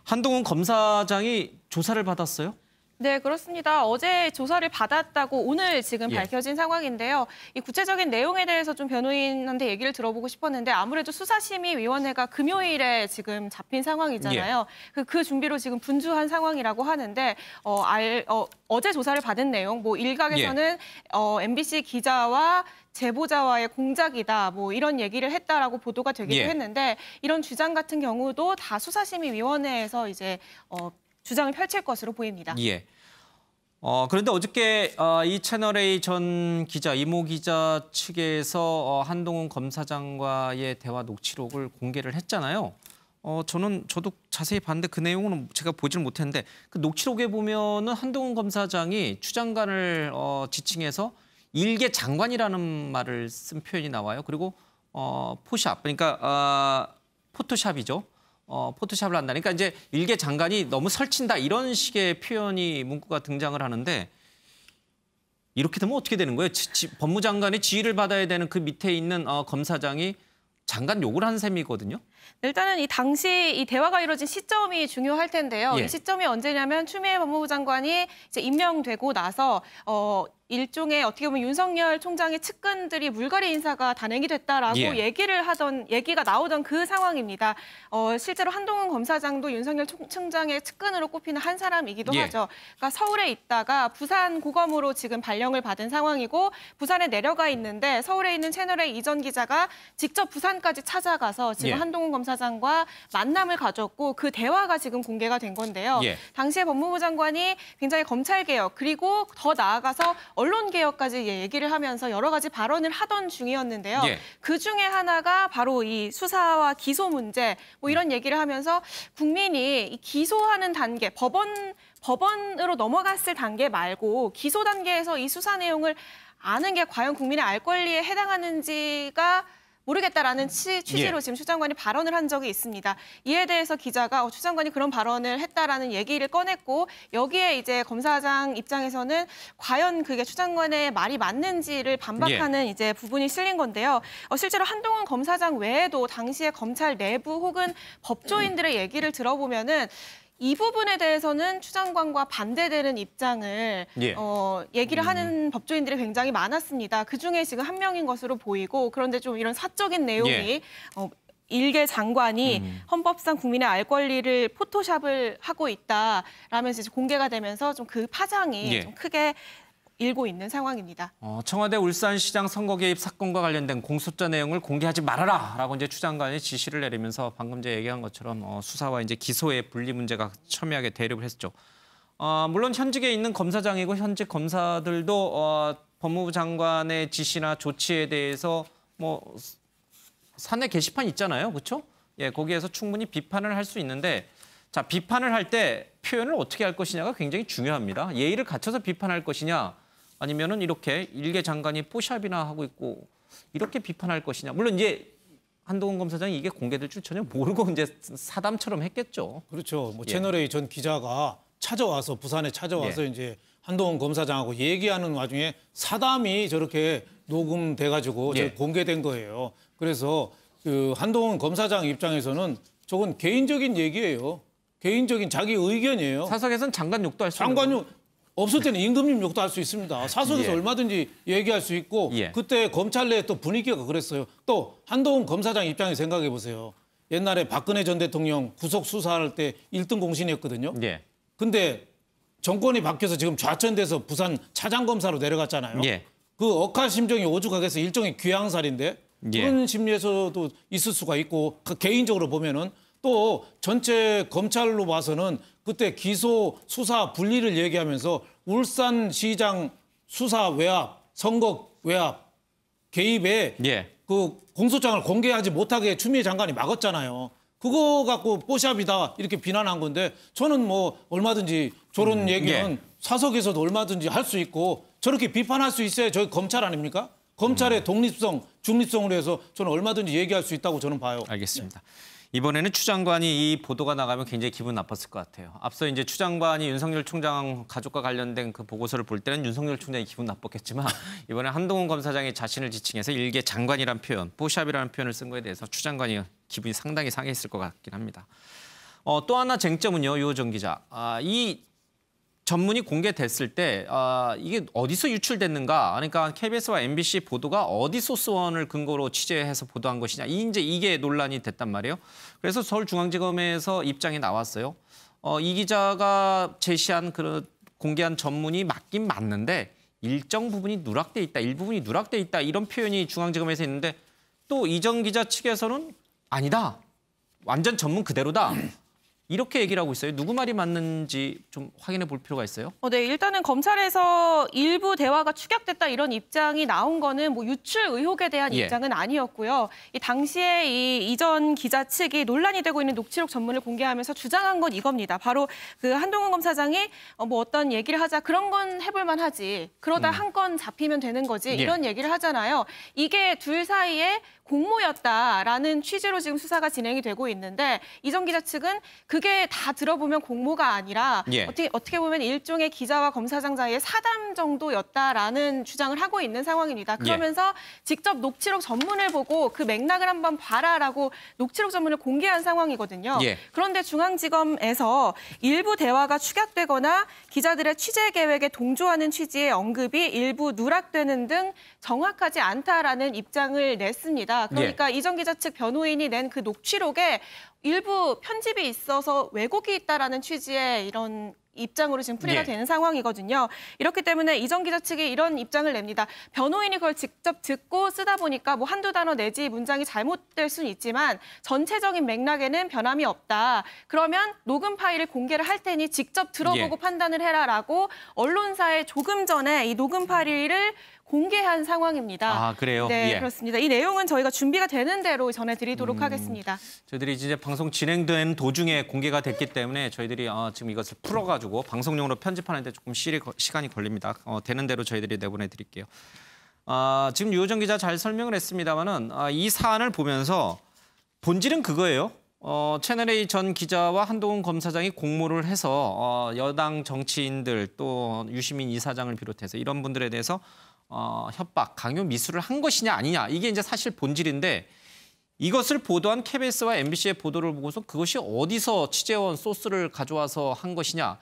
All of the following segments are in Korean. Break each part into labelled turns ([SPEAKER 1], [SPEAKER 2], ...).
[SPEAKER 1] 한동훈 검사장이 조사를 받았어요?
[SPEAKER 2] 네, 그렇습니다. 어제 조사를 받았다고 오늘 지금 밝혀진 상황인데요. 이 구체적인 내용에 대해서 좀 변호인한테 얘기를 들어보고 싶었는데 아무래도 수사심의위원회가 금요일에 지금 잡힌 상황이잖아요. 그 준비로 지금 분주한 상황이라고 하는데 어제 조사를 받은 내용, 뭐 일각에서는 MBC 기자와 제보자와의 공작이다, 뭐 이런 얘기를 했다라고 보도가 되기도 했는데 이런 주장 같은 경우도 다 수사심의위원회에서 이제 주장을 펼칠 것으로 보입니다.
[SPEAKER 1] 그런데 어저께 이 채널A 전 기자, 이모 기자 측에서 한동훈 검사장과의 대화 녹취록을 공개를 했잖아요. 저도 자세히 봤는데 그 내용은 제가 보질 못했는데 그 녹취록에 보면은 한동훈 검사장이 추 장관을 지칭해서 일개 장관이라는 말을 쓴 표현이 나와요. 그리고 포샵, 그러니까 포토샵이죠. 포토샵을 한다니까 그러니까 이제 일개 장관이 너무 설친다 이런 식의 표현이 문구가 등장을 하는데 이렇게 되면 어떻게 되는 거예요? 법무장관의 지휘를 받아야 되는 그 밑에 있는 검사장이 장관 욕을 한 셈이거든요.
[SPEAKER 2] 일단은 이 당시 이 대화가 이루어진 시점이 중요할 텐데요. 이 시점이 언제냐면 추미애 법무부 장관이 이제 임명되고 나서 일종의 어떻게 보면 윤석열 총장의 측근들이 물갈이 인사가 단행이 됐다라고 얘기가 나오던 그 상황입니다. 실제로 한동훈 검사장도 윤석열 총장의 측근으로 꼽히는 한 사람이기도 하죠. 그러니까 서울에 있다가 부산 고검으로 지금 발령을 받은 상황이고 부산에 내려가 있는데 서울에 있는 채널A 이전 기자가 직접 부산까지 찾아가서 지금 한동훈 검사장과 만남을 가졌고 그 대화가 지금 공개가 된 건데요. 당시에 법무부 장관이 굉장히 검찰개혁 그리고 더 나아가서 언론개혁까지 얘기를 하면서 여러 가지 발언을 하던 중이었는데요. 그 중에 하나가 바로 이 수사와 기소 문제 뭐 이런 얘기를 하면서 국민이 이 기소하는 단계, 법원으로 넘어갔을 단계 말고 기소 단계에서 이 수사 내용을 아는 게 과연 국민의 알 권리에 해당하는지가 모르겠다라는 취지로 지금 추 장관이 발언을 한 적이 있습니다. 이에 대해서 기자가 추 장관이 그런 발언을 했다라는 얘기를 꺼냈고 여기에 이제 검사장 입장에서는 과연 그게 추 장관의 말이 맞는지를 반박하는 이제 부분이 실린 건데요. 실제로 한동훈 검사장 외에도 당시에 검찰 내부 혹은 법조인들의 얘기를 들어보면은 이 부분에 대해서는 추 장관과 반대되는 입장을 얘기를 하는 법조인들이 굉장히 많았습니다. 그중에 지금 한 명인 것으로 보이고 그런데 좀 이런 사적인 내용이 일개 장관이 헌법상 국민의 알 권리를 포토샵을 하고 있다라면서 이제 공개가 되면서 좀 그 파장이 좀 크게 일고 있는 상황입니다.
[SPEAKER 1] 청와대 울산시장 선거 개입 사건과 관련된 공소장 내용을 공개하지 말아라라고 이제 추 장관이 지시를 내리면서 방금 제가 얘기한 것처럼 수사와 이제 기소의 분리 문제가 첨예하게 대립을 했죠. 물론 현직에 있는 검사장이고 현직 검사들도 법무부 장관의 지시나 조치에 대해서 뭐 사내 게시판 있잖아요, 그렇죠? 거기에서 충분히 비판을 할 수 있는데. 자, 비판을 할 때 표현을 어떻게 할 것이냐가 굉장히 중요합니다. 예의를 갖춰서 비판할 것이냐 아니면은 이렇게 일개 장관이 뽀샵이나 하고 있고 이렇게 비판할 것이냐. 물론 이제 한동훈 검사장이 이게 공개될 줄 전혀 모르고 이제 사담처럼 했겠죠.
[SPEAKER 3] 그렇죠. 뭐 채널A 전 기자가 부산에 찾아와서 이제 한동훈 검사장하고 얘기하는 와중에 사담이 저렇게 녹음돼가지고 공개된 거예요. 그래서 그 한동훈 검사장 입장에서는 저건 개인적인 얘기예요. 개인적인 자기 의견이에요.
[SPEAKER 1] 사석에서는 장관 욕도 할 수 있는 거예요.
[SPEAKER 3] 장관 욕 없을 때는 임금님 욕도 할 수 있습니다. 사석에서 얼마든지 얘기할 수 있고 그때 검찰 내 또 분위기가 그랬어요. 또 한동훈 검사장 입장에 생각해 보세요. 옛날에 박근혜 전 대통령 구속 수사할 때 1등 공신이었거든요. 근데 정권이 바뀌어서 지금 좌천돼서 부산 차장검사로 내려갔잖아요. 그 억하 심정이 오죽하겠어. 일종의 귀양살인데 그런 심리에서도 있을 수가 있고 개인적으로 보면은 또 전체 검찰로 봐서는 그때 기소 수사 분리를 얘기하면서 울산시장 수사 외압, 선거 외압 개입에 그 공소장을 공개하지 못하게 추미애 장관이 막았잖아요. 그거 갖고 뽀샵이다 이렇게 비난한 건데 저는 뭐 얼마든지 저런 얘기는 사석에서도 얼마든지 할 수 있고 저렇게 비판할 수 있어야 저희 검찰 아닙니까? 검찰의 독립성, 중립성으로 해서 저는 얼마든지 얘기할 수 있다고 저는 봐요.
[SPEAKER 1] 알겠습니다. 이번에는 추 장관이 이 보도가 나가면 굉장히 기분 나빴을 것 같아요. 앞서 이제 추 장관이 윤석열 총장 가족과 관련된 그 보고서를 볼 때는 윤석열 총장이 기분 나빴겠지만 이번에 한동훈 검사장이 자신을 지칭해서 일개 장관이라는 표현, 뽀샵이라는 표현을 쓴 거에 대해서 추 장관이 기분이 상당히 상했을 것 같긴 합니다. 또 하나 쟁점은요, 유호정 기자. 이 전문이 공개됐을 때 이게 어디서 유출됐는가? 그러니까 KBS와 MBC 보도가 어디 소스원을 근거로 취재해서 보도한 것이냐? 이게 논란이 됐단 말이에요. 그래서 서울중앙지검에서 입장이 나왔어요. 이 기자가 제시한 공개한 전문이 맞긴 맞는데 일정 부분이 누락돼 있다, 일부분이 누락돼 있다 이런 표현이 중앙지검에서 있는데 또 이정 기자 측에서는 아니다, 완전 전문 그대로다. 이렇게 얘기를 하고 있어요. 누구 말이 맞는지 좀 확인해 볼 필요가 있어요.
[SPEAKER 2] 네, 일단은 검찰에서 일부 대화가 축약됐다 이런 입장이 나온 거는 뭐 유출 의혹에 대한 입장은 아니었고요. 이 당시에 이 이전 기자 측이 논란이 되고 있는 녹취록 전문을 공개하면서 주장한 건 이겁니다. 바로 그 한동훈 검사장이 뭐 어떤 얘기를 하자 그런 건 해볼 만하지. 그러다 한 건 잡히면 되는 거지. 이런 얘기를 하잖아요. 이게 둘 사이에 공모였다라는 취지로 지금 수사가 진행이 되고 있는데 이정 기자 측은 그게 다 들어보면 공모가 아니라 어떻게 보면 일종의 기자와 검사장 사이의 사담 정도였다라는 주장을 하고 있는 상황입니다. 그러면서 직접 녹취록 전문을 보고 그 맥락을 한번 봐라라고 녹취록 전문을 공개한 상황이거든요. 그런데 중앙지검에서 일부 대화가 축약되거나 기자들의 취재 계획에 동조하는 취지의 언급이 일부 누락되는 등 정확하지 않다라는 입장을 냈습니다. 그러니까 이정 기자 측 변호인이 낸 그 녹취록에 일부 편집이 있어서 왜곡이 있다라는 취지의 이런 입장으로 지금 풀이가 되는 상황이거든요. 이렇기 때문에 이정 기자 측이 이런 입장을 냅니다. 변호인이 그걸 직접 듣고 쓰다 보니까 뭐 한두 단어 내지 문장이 잘못될 수는 있지만 전체적인 맥락에는 변함이 없다. 그러면 녹음 파일을 공개를 할 테니 직접 들어보고 판단을 해라라고 언론사에 조금 전에 이 녹음 파일을 공개한 상황입니다.
[SPEAKER 1] 그래요?
[SPEAKER 2] 네, 그렇습니다. 이 내용은 저희가 준비가 되는 대로 전해드리도록 하겠습니다.
[SPEAKER 1] 저희들이 이제 방송 진행된 도중에 공개가 됐기 때문에 저희들이 지금 이것을 풀어가지고 방송용으로 편집하는데 조금 시간이 걸립니다. 되는 대로 저희들이 내보내드릴게요. 지금 유호정 기자 잘 설명을 했습니다마는 이 사안을 보면서 본질은 그거예요. 채널A 전 기자와 한동훈 검사장이 공모를 해서 여당 정치인들 또 유시민 이사장을 비롯해서 이런 분들에 대해서 협박, 강요, 미수를 한 것이냐 아니냐 이게 이제 사실 본질인데 이것을 보도한 KBS와 MBC의 보도를 보고서 그것이 어디서 취재원 소스를 가져와서 한 것이냐.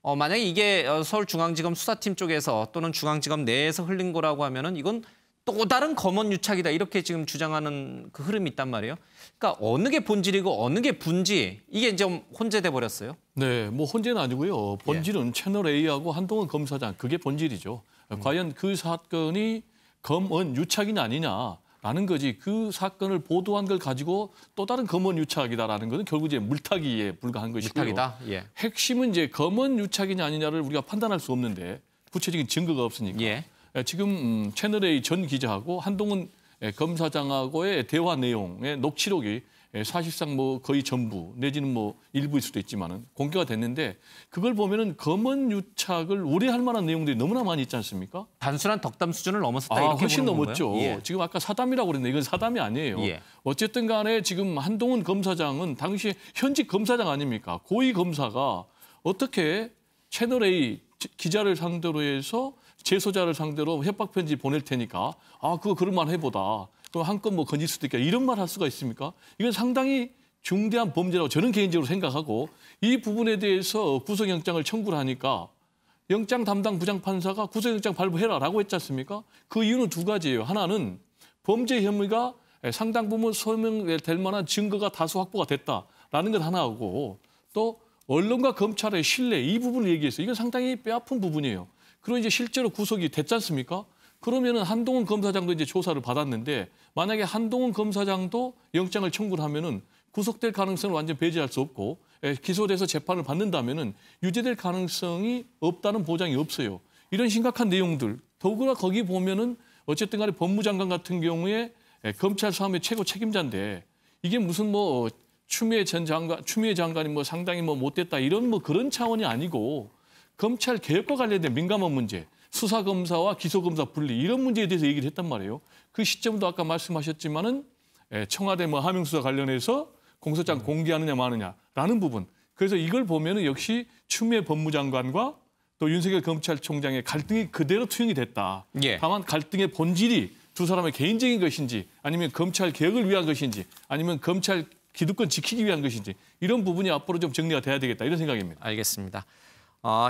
[SPEAKER 1] 만약에 이게 서울중앙지검 수사팀 쪽에서 또는 중앙지검 내에서 흘린 거라고 하면은 이건 또 다른 검언 유착이다 이렇게 지금 주장하는 그 흐름이 있단 말이에요. 그러니까 어느 게 본질이고 어느 게 분지 이게 좀 혼재돼 버렸어요.
[SPEAKER 4] 네, 뭐 혼재는 아니고요. 본질은 채널A하고 한동훈 검사장 그게 본질이죠. 과연 그 사건이 검언 유착이냐 아니냐라는 거지 그 사건을 보도한 걸 가지고 또 다른 검언 유착이다라는 것은 결국 이제 물타기에 불과한 것이고요.
[SPEAKER 1] 물타기다?
[SPEAKER 4] 핵심은 이제 검언 유착이냐 아니냐를 우리가 판단할 수 없는데 구체적인 증거가 없으니까 지금 채널A 전 기자하고 한동훈 검사장하고의 대화 내용의 녹취록이 사실상 뭐 거의 전부 내지는 뭐 일부일 수도 있지만은 공개가 됐는데 그걸 보면은 검언 유착을 우려할 만한 내용들이 너무나 많이 있지 않습니까?
[SPEAKER 1] 단순한 덕담 수준을 넘어섰다 이렇게
[SPEAKER 4] 훨씬
[SPEAKER 1] 보는
[SPEAKER 4] 넘었죠. 지금 아까 사담이라고 그랬는데 이건 사담이 아니에요. 어쨌든 간에 지금 한동훈 검사장은 당시 현직 검사장 아닙니까? 고위 검사가 어떻게 채널A 기자를 상대로 해서 재소자를 상대로 협박 편지 보낼 테니까 그거 그럴만 해보다. 그럼 한건 뭐 건질 수도 있겠다. 이런 말 할 수가 있습니까? 이건 상당히 중대한 범죄라고 저는 개인적으로 생각하고 이 부분에 대해서 구속영장을 청구를 하니까 영장 담당 부장판사가 구속영장 발부해라라고 했지 않습니까? 그 이유는 두 가지예요. 하나는 범죄 혐의가 상당 부분 소명될 만한 증거가 다수 확보가 됐다라는 것 하나하고 또 언론과 검찰의 신뢰 이 부분을 얘기했어요. 이건 상당히 뼈아픈 부분이에요. 그리고 이제 실제로 구속이 됐지 않습니까? 그러면은 한동훈 검사장도 이제 조사를 받았는데 만약에 한동훈 검사장도 영장을 청구를 하면은 구속될 가능성을 완전 배제할 수 없고 기소돼서 재판을 받는다면은 유죄될 가능성이 없다는 보장이 없어요. 이런 심각한 내용들 더구나 거기 보면은 어쨌든 간에 법무장관 같은 경우에 검찰 사업의 최고 책임자인데 이게 무슨 뭐 추미애 장관이 뭐 상당히 뭐 못됐다 이런 뭐 그런 차원이 아니고 검찰 개혁과 관련된 민감한 문제 수사검사와 기소검사 분리 이런 문제에 대해서 얘기를 했단 말이에요. 그 시점도 아까 말씀하셨지만은 청와대 뭐 하명수사 관련해서 공소장 공개하느냐 마느냐라는 부분. 그래서 이걸 보면은 역시 추미애 법무장관과 또 윤석열 검찰총장의 갈등이 그대로 투영이 됐다. 다만 갈등의 본질이 두 사람의 개인적인 것인지 아니면 검찰 개혁을 위한 것인지 아니면 검찰 기득권 지키기 위한 것인지 이런 부분이 앞으로 좀 정리가 돼야 되겠다 이런 생각입니다.
[SPEAKER 1] 알겠습니다.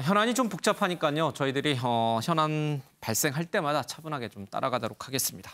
[SPEAKER 1] 현안이 좀 복잡하니까요. 저희들이 현안 발생할 때마다 차분하게 좀 따라가도록 하겠습니다.